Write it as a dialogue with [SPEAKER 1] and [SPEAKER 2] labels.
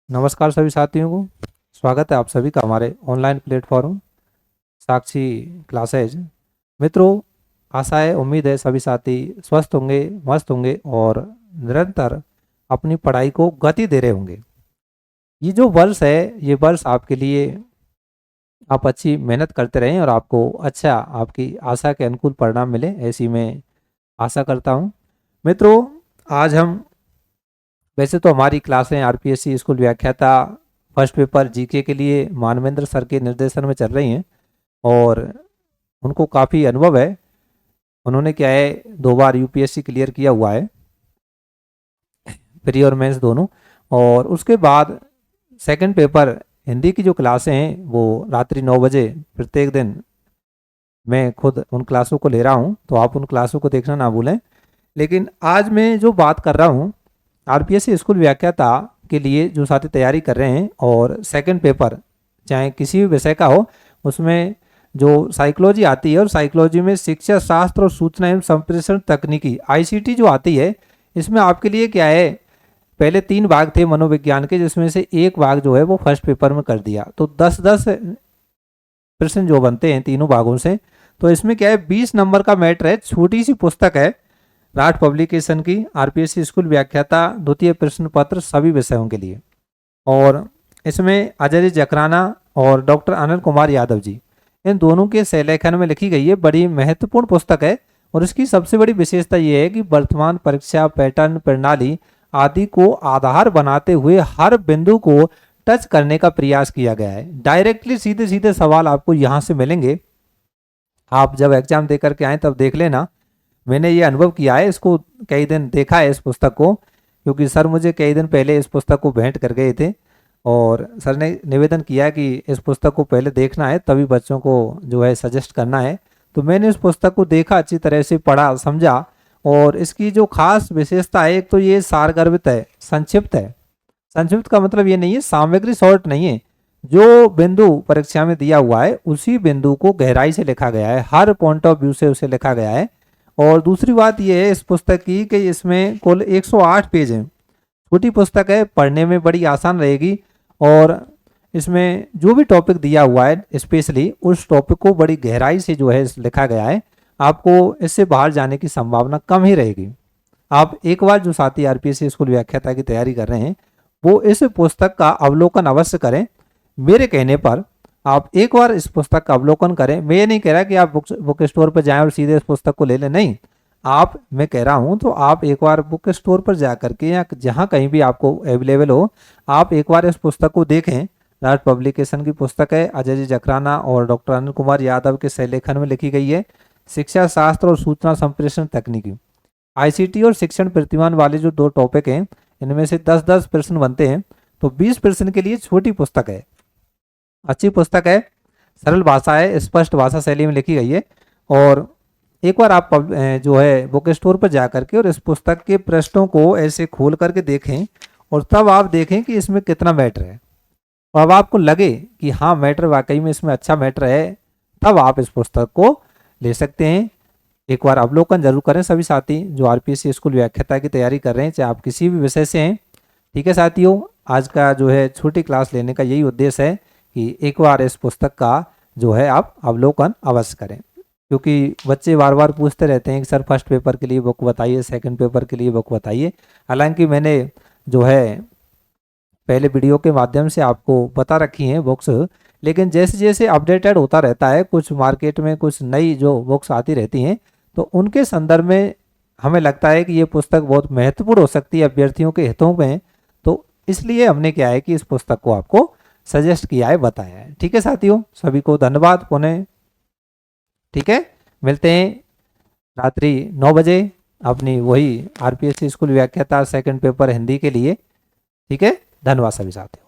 [SPEAKER 1] नमस्कार सभी साथियों को। स्वागत है आप सभी का हमारे ऑनलाइन प्लेटफॉर्म साक्षी क्लासेज। मित्रों, आशा है, उम्मीद है सभी साथी स्वस्थ होंगे, मस्त होंगे और निरंतर अपनी पढ़ाई को गति दे रहे होंगे। ये जो वर्ष है, ये वर्ष आपके लिए आप अच्छी मेहनत करते रहें और आपको अच्छा, आपकी आशा के अनुकूल परिणाम मिले, ऐसी मैं आशा करता हूँ। मित्रों, आज हम, वैसे तो हमारी क्लासें आरपीएससी स्कूल व्याख्याता फर्स्ट पेपर जीके के लिए मानवेंद्र सर के निर्देशन में चल रही हैं और उनको काफ़ी अनुभव है। उन्होंने क्या है, 2 बार यूपीएससी क्लियर किया हुआ है, प्री और मेंस दोनों। और उसके बाद सेकंड पेपर हिंदी की जो क्लासें हैं वो रात्रि 9 बजे प्रत्येक दिन मैं खुद उन क्लासों को ले रहा हूँ, तो आप उन क्लासों को देखना ना भूलें। लेकिन आज मैं जो बात कर रहा हूँ, आरपीएससी स्कूल व्याख्याता के लिए जो साथी तैयारी कर रहे हैं और सेकंड पेपर चाहे किसी भी विषय का हो, उसमें जो साइकोलॉजी आती है और साइकोलॉजी में शिक्षा शास्त्र और सूचना एवं संप्रेषण तकनीकी आईसीटी जो आती है, इसमें आपके लिए क्या है, पहले 3 भाग थे मनोविज्ञान के, जिसमें से एक भाग जो है वो फर्स्ट पेपर में कर दिया, तो 10-10 प्रश्न जो बनते हैं तीनों भागों से। तो इसमें क्या है, 20 नंबर का मैटर है, छोटी सी पुस्तक है, राठ पब्लिकेशन की, आरपीएससी स्कूल व्याख्याता द्वितीय प्रश्न पत्र सभी विषयों के लिए। और इसमें अजय जकराना और डॉक्टर अनिल कुमार यादव जी, इन दोनों के सहलेखन में लिखी गई है। बड़ी महत्वपूर्ण पुस्तक है और इसकी सबसे बड़ी विशेषता यह है कि वर्तमान परीक्षा पैटर्न प्रणाली आदि को आधार बनाते हुए हर बिंदु को टच करने का प्रयास किया गया है। डायरेक्टली सीधे सीधे सवाल आपको यहाँ से मिलेंगे। आप जब एग्जाम देकर के आए तब देख लेना। मैंने ये अनुभव किया है, इसको कई दिन देखा है इस पुस्तक को, क्योंकि सर मुझे कई दिन पहले इस पुस्तक को भेंट कर गए थे और सर ने निवेदन किया कि इस पुस्तक को पहले देखना है, तभी बच्चों को जो है सजेस्ट करना है। तो मैंने इस पुस्तक को देखा, अच्छी तरह से पढ़ा, समझा। और इसकी जो खास विशेषता है, एक तो ये सारगर्भित है, संक्षिप्त है। संक्षिप्त का मतलब ये नहीं है सामग्री शॉर्ट नहीं है, जो बिंदु परीक्षा में दिया हुआ है उसी बिंदु को गहराई से लिखा गया है, हर पॉइंट ऑफ व्यू से उसे लिखा गया है। और दूसरी बात यह है इस पुस्तक की कि इसमें कुल 108 पेज हैं। छोटी पुस्तक है, पढ़ने में बड़ी आसान रहेगी और इसमें जो भी टॉपिक दिया हुआ है स्पेशली उस टॉपिक को बड़ी गहराई से जो है लिखा गया है। आपको इससे बाहर जाने की संभावना कम ही रहेगी। आप एक बार जो साथी आरपीएससी स्कूल व्याख्याता की तैयारी कर रहे हैं वो इस पुस्तक का अवलोकन अवश्य करें। मेरे कहने पर आप एक बार इस पुस्तक का अवलोकन करें। मैं ये नहीं कह रहा कि आप बुक स्टोर पर जाएं और सीधे इस पुस्तक को ले लें, नहीं। आप, मैं कह रहा हूं तो आप एक बार बुक स्टोर पर जा करके या जहां कहीं भी आपको अवेलेबल हो, आप एक बार इस पुस्तक को देखें। राठ पब्लिकेशन की पुस्तक है, अजय जी जकराना और डॉक्टर अनिल कुमार यादव के सहलेखन में लिखी गई है। शिक्षा शास्त्र और सूचना संप्रेषण तकनीकी आईसीटी और शिक्षण प्रतिमान वाले जो 2 टॉपिक हैं, इनमें से 10-10 प्रश्न बनते हैं, तो 20 प्रश्न के लिए छोटी पुस्तक है, अच्छी पुस्तक है, सरल भाषा है, स्पष्ट भाषा शैली में लिखी गई है। और एक बार आप जो है बुक स्टोर पर जा करके और इस पुस्तक के पृष्ठों को ऐसे खोल करके देखें और तब आप देखें कि इसमें कितना मैटर है। और अब आपको लगे कि हाँ मैटर वाकई में इसमें अच्छा मैटर है, तब आप इस पुस्तक को ले सकते हैं। एक बार अवलोकन जरूर करें सभी साथी जो आरपीएससी स्कूल व्याख्याता की तैयारी कर रहे हैं, चाहे आप किसी भी विषय से हैं। ठीक है साथियों, आज का जो है छोटी क्लास लेने का यही उद्देश्य है कि एक बार इस पुस्तक का जो है आप अवलोकन अवश्य करें, क्योंकि बच्चे बार बार पूछते रहते हैं कि सर फर्स्ट पेपर के लिए बुक बताइए, सेकंड पेपर के लिए बुक बताइए। हालांकि मैंने जो है पहले वीडियो के माध्यम से आपको बता रखी हैं बुक्स, लेकिन जैसे जैसे अपडेटेड होता रहता है, कुछ मार्केट में कुछ नई जो बुक्स आती रहती हैं, तो उनके संदर्भ में हमें लगता है कि ये पुस्तक बहुत महत्वपूर्ण हो सकती है अभ्यर्थियों के हितों में। तो इसलिए हमने क्या है कि इस पुस्तक को आपको सजेस्ट किया है, बताया है। ठीक है साथियों, सभी को धन्यवाद पुनः। ठीक है, मिलते हैं रात्रि 9 बजे अपनी वही आरपीएससी स्कूल व्याख्याता सेकंड पेपर हिंदी के लिए। ठीक है, धन्यवाद सभी साथियों।